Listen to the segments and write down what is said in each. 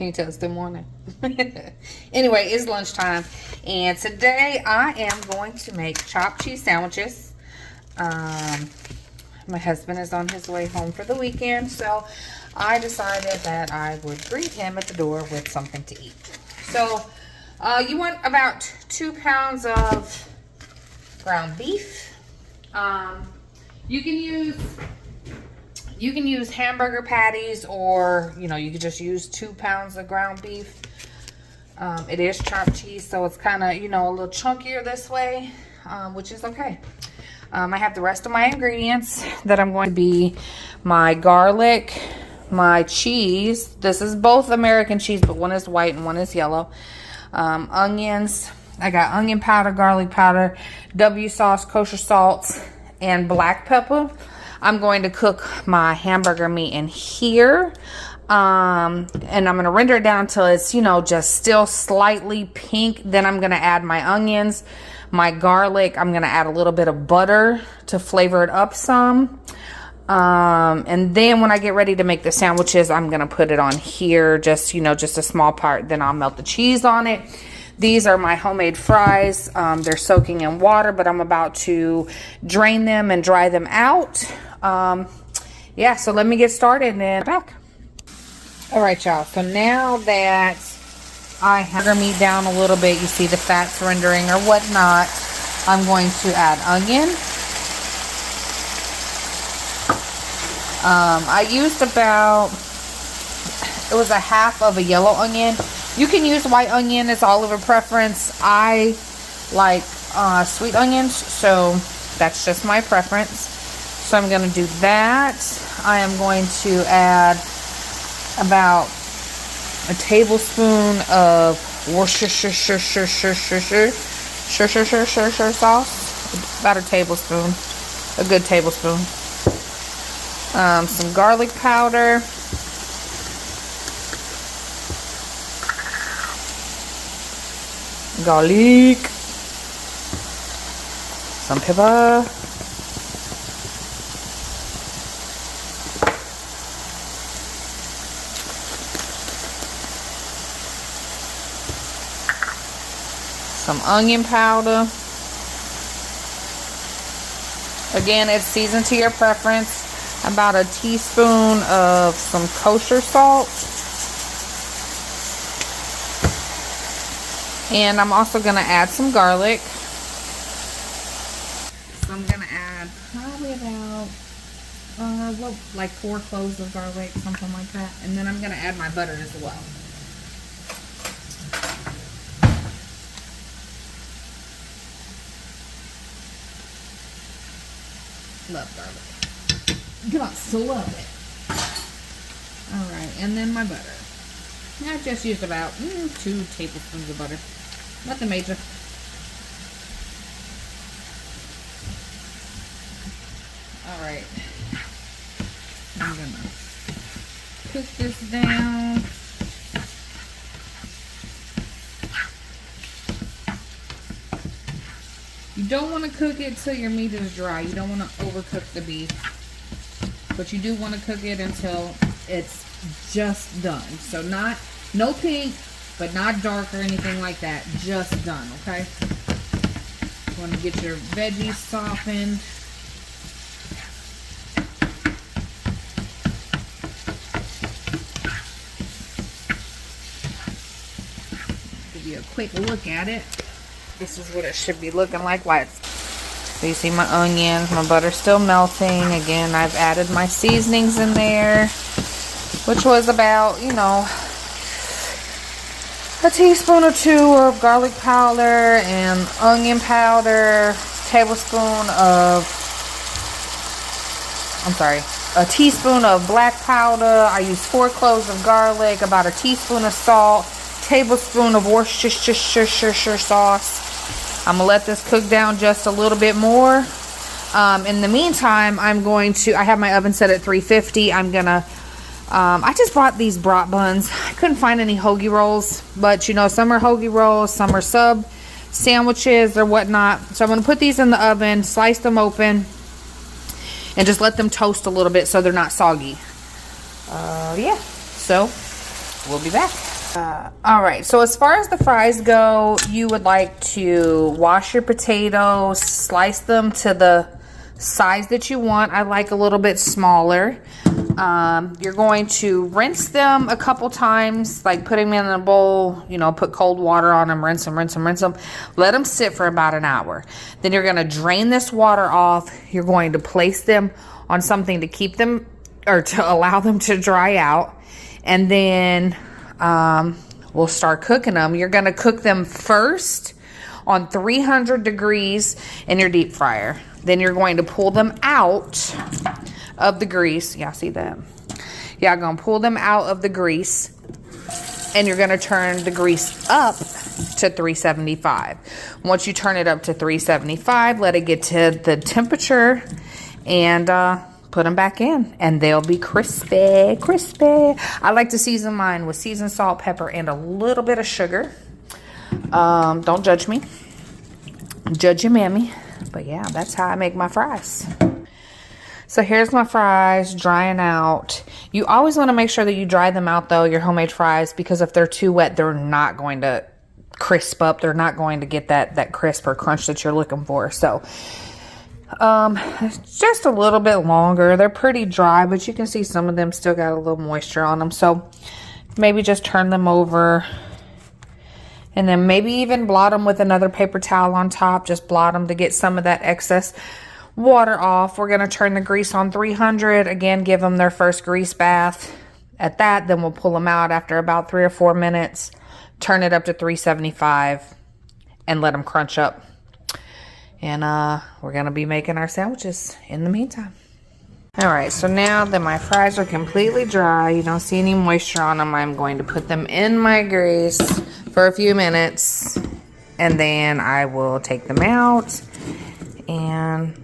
Can you tell it's the morning? Anyway, it's lunchtime. And today I am going to make chopped cheese sandwiches. My husband is on his way home for the weekend, so I decided that I would greet him at the door with something to eat. So, you want about 2 pounds of ground beef. You can use hamburger patties, or, you know, you could just use 2 pounds of ground beef. It is chopped cheese, so it's kind of, you know, a little chunkier this way, which is okay. I have the rest of my ingredients that I'm going to be my garlic, my cheese. This is both American cheese, but one is white and one is yellow. Onions. I got onion powder, garlic powder, W sauce, kosher salt, and black pepper. I'm going to cook my hamburger meat in here. And I'm going to render it down until it's, you know, just still slightly pink. Then I'm going to add my onions, my garlic. I'm going to add a little bit of butter to flavor it up some. And then when I get ready to make the sandwiches, I'm going to put it on here, just, you know, just a small part. Then I'll melt the cheese on it. These are my homemade fries. They're soaking in water, but I'm about to drain them and dry them out. Yeah, so let me get started and back. All right, y'all. So now that I have our meat down a little bit, you see the fats rendering or whatnot, I'm going to add onion. I used about, it was a half of a yellow onion. You can use white onion, it's all of a preference. I like sweet onions, so that's just my preference. So I'm going to do that. I am going to add about a tablespoon of Worcestershire sauce. About a tablespoon. A good tablespoon. Some garlic powder. Garlic. Some pepper. Some onion powder. Again, it's seasoned to your preference. About a teaspoon of some kosher salt. And I'm also going to add some garlic. So I'm going to add probably about, like 4 cloves of garlic, something like that. And then I'm going to add my butter as well. Love garlic. You must love it. Alright, and then my butter. I just used about 2 tablespoons of butter. Nothing major. Alright. I'm gonna cook this down. You don't want to cook it till your meat is dry. You don't want to overcook the beef. But you do want to cook it until it's just done. So no pink, but not dark or anything like that. Just done, okay? You want to get your veggies softened. Give you a quick look at it. This is what it should be looking like. So you see my onions, my butter's still melting. Again, I've added my seasonings in there, which was about, you know, a teaspoon or 2 of garlic powder and onion powder, a teaspoon of black powder. I used 4 cloves of garlic, about a teaspoon of salt, tablespoon of Worcestershire sauce. I'm gonna let this cook down just a little bit more. In the meantime, I have my oven set at 350. I just bought these brat buns. I couldn't find any hoagie rolls, but you know, some are hoagie rolls, some are sub sandwiches or whatnot. So I'm gonna put these in the oven, slice them open, and just let them toast a little bit so they're not soggy. Yeah, so we'll be back. All right, so as far as the fries go, you would like to wash your potatoes, slice them to the size that you want. I like a little bit smaller. You're going to rinse them a couple times, like put them in a bowl, you know, put cold water on them, rinse them, rinse them, rinse them. Let them sit for about an hour. Then you're going to drain this water off. You're going to place them on something to keep them, or to allow them to dry out. And then we'll start cooking them. You're going to cook them first on 300 degrees in your deep fryer. Then you're going to pull them out of the grease. Y'all see that? Yeah, I'm going to pull them out of the grease. And you're going to turn the grease up to 375. Once you turn it up to 375, let it get to the temperature and put them back in. And they'll be crispy, crispy. I like to season mine with seasoned salt, pepper, and a little bit of sugar. Don't judge me. Judge your mammy. But yeah, that's how I make my fries. So here's my fries drying out. You always want to make sure that you dry them out though, your homemade fries, because if they're too wet, they're not going to crisp up. They're not going to get that crisp or crunch that you're looking for. So just a little bit longer. They're pretty dry, but you can see some of them still got a little moisture on them. So maybe just turn them over. And then maybe even blot them with another paper towel on top. Just blot them to get some of that excess water off. We're going to turn the grease on 300. Again, give them their first grease bath. At that, then we'll pull them out after about 3 or 4 minutes. Turn it up to 375 and let them crunch up. And we're going to be making our sandwiches in the meantime. All right, so now that my fries are completely dry, you don't see any moisture on them, I'm going to put them in my grease for a few minutes, and then I will take them out and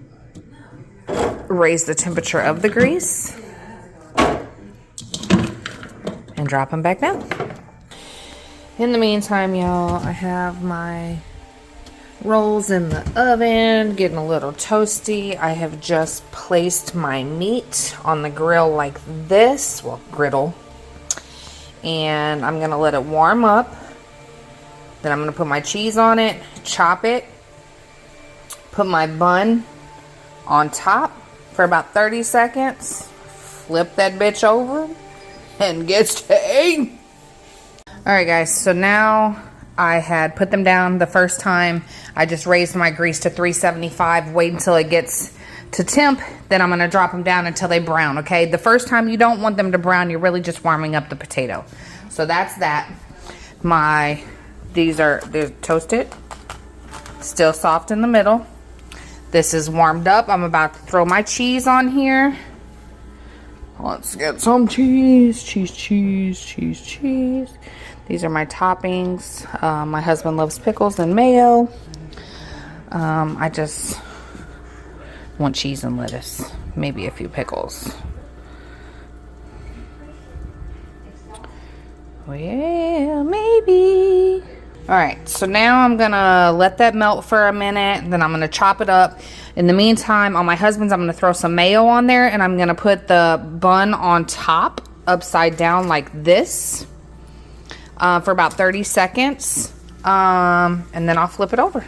raise the temperature of the grease and drop them back down. In the meantime, y'all, I have my rolls in the oven, getting a little toasty. I have just placed my meat on the grill like this, well, griddle, and I'm gonna let it warm up. Then I'm gonna put my cheese on it, chop it, put my bun on top for about 30 seconds, flip that bitch over, and get to. All right, guys, so now I had put them down the first time. I just raised my grease to 375. Wait until it gets to temp. Then I'm going to drop them down until they brown, okay? The first time you don't want them to brown. You're really just warming up the potato. So that's that. They're toasted. Still soft in the middle. This is warmed up. I'm about to throw my cheese on here. Let's get some cheese. Cheese. These are my toppings. My husband loves pickles and mayo. I just want cheese and lettuce. Maybe a few pickles. Well, maybe. Alright, so now I'm going to let that melt for a minute. Then I'm going to chop it up. In the meantime, on my husband's, I'm going to throw some mayo on there. And I'm going to put the bun on top, upside down like this. For about 30 seconds, and then I'll flip it over.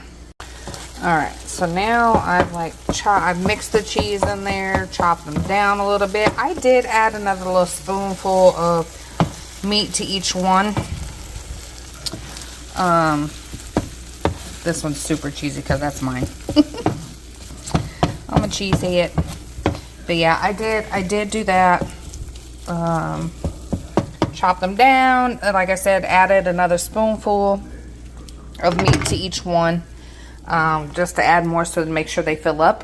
All right, so now I've mixed the cheese in there, chopped them down a little bit. I did add another little spoonful of meat to each one. This one's super cheesy because that's mine. I'm a cheesehead. But yeah, I did do that. Chop them down. Like I said, added another spoonful of meat to each one, just to add more so to make sure they fill up.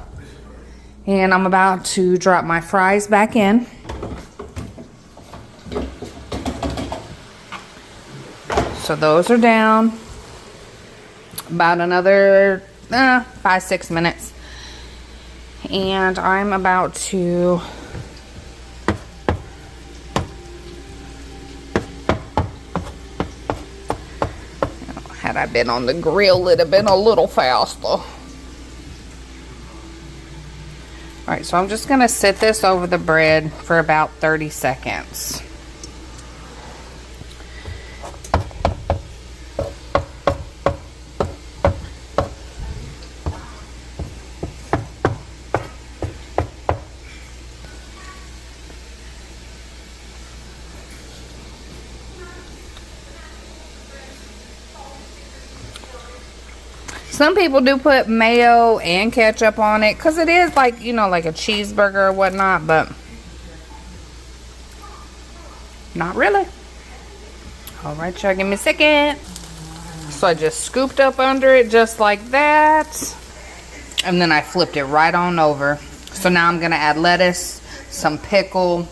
And I'm about to drop my fries back in. So those are down. About another 5-6 minutes. And I'm about to had I been on the grill, it'd have been a little faster. Alright, so I'm just going to sit this over the bread for about 30 seconds. Some people do put mayo and ketchup on it because it is like, you know, like a cheeseburger or whatnot, but not really. All right, y'all, give me a second. So I just scooped up under it just like that. And then I flipped it right on over. So now I'm going to add lettuce, some pickle.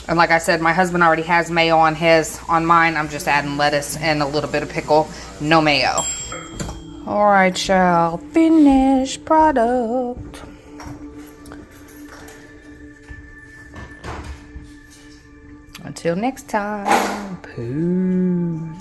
And like I said, my husband already has mayo on his. On mine, I'm just adding lettuce and a little bit of pickle. No mayo. All right, y'all. Finished product. Until next time. Peace.